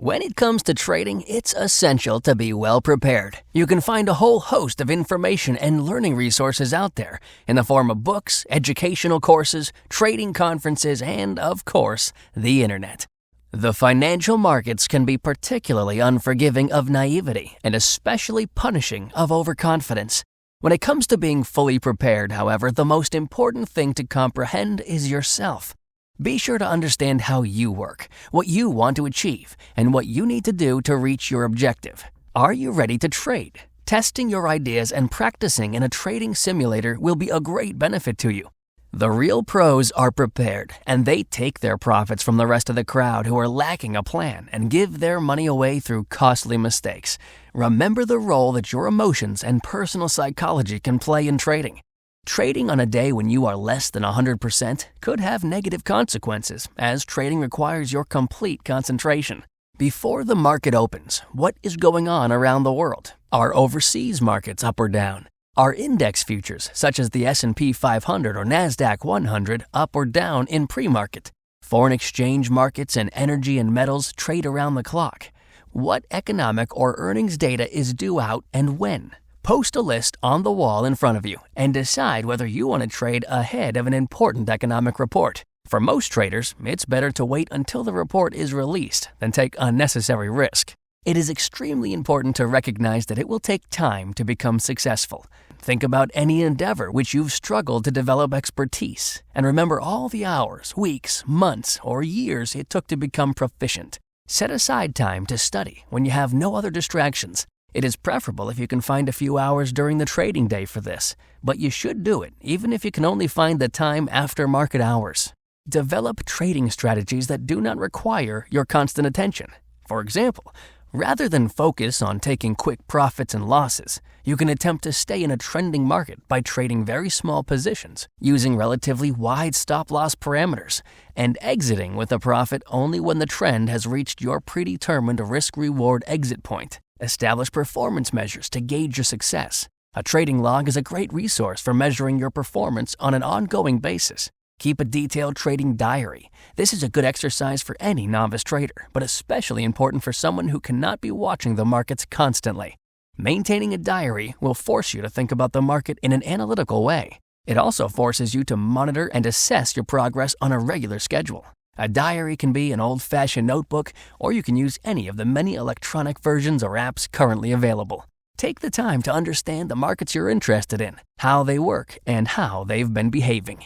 When it comes to trading, it's essential to be well prepared. You can find a whole host of information and learning resources out there in the form of books, educational courses, trading conferences, and, of course, the internet. The financial markets can be particularly unforgiving of naivety and especially punishing of overconfidence. When it comes to being fully prepared, however, the most important thing to comprehend is yourself. Be sure to understand how you work, what you want to achieve, and what you need to do to reach your objective. Are you ready to trade? Testing your ideas and practicing in a trading simulator will be a great benefit to you. The real pros are prepared, and they take their profits from the rest of the crowd who are lacking a plan and give their money away through costly mistakes. Remember the role that your emotions and personal psychology can play in trading. Trading on a day when you are less than 100% could have negative consequences, as trading requires your complete concentration. Before the market opens, what is going on around the world? Are overseas markets up or down? Are index futures, such as the S&P 500 or NASDAQ 100, up or down in pre-market? Foreign exchange markets and energy and metals trade around the clock. What economic or earnings data is due out and when? Post a list on the wall in front of you and decide whether you want to trade ahead of an important economic report. For most traders, it's better to wait until the report is released than take unnecessary risk. It is extremely important to recognize that it will take time to become successful. Think about any endeavor which you've struggled to develop expertise, and remember all the hours, weeks, months, or years it took to become proficient. Set aside time to study when you have no other distractions. It is preferable if you can find a few hours during the trading day for this, but you should do it even if you can only find the time after market hours. Develop trading strategies that do not require your constant attention. For example, rather than focus on taking quick profits and losses, you can attempt to stay in a trending market by trading very small positions, using relatively wide stop-loss parameters, and exiting with a profit only when the trend has reached your predetermined risk-reward exit point. Establish performance measures to gauge your success. A trading log is a great resource for measuring your performance on an ongoing basis. Keep a detailed trading diary. This is a good exercise for any novice trader, but especially important for someone who cannot be watching the markets constantly. Maintaining a diary will force you to think about the market in an analytical way. It also forces you to monitor and assess your progress on a regular schedule. A diary can be an old-fashioned notebook, or you can use any of the many electronic versions or apps currently available. Take the time to understand the markets you're interested in, how they work, and how they've been behaving.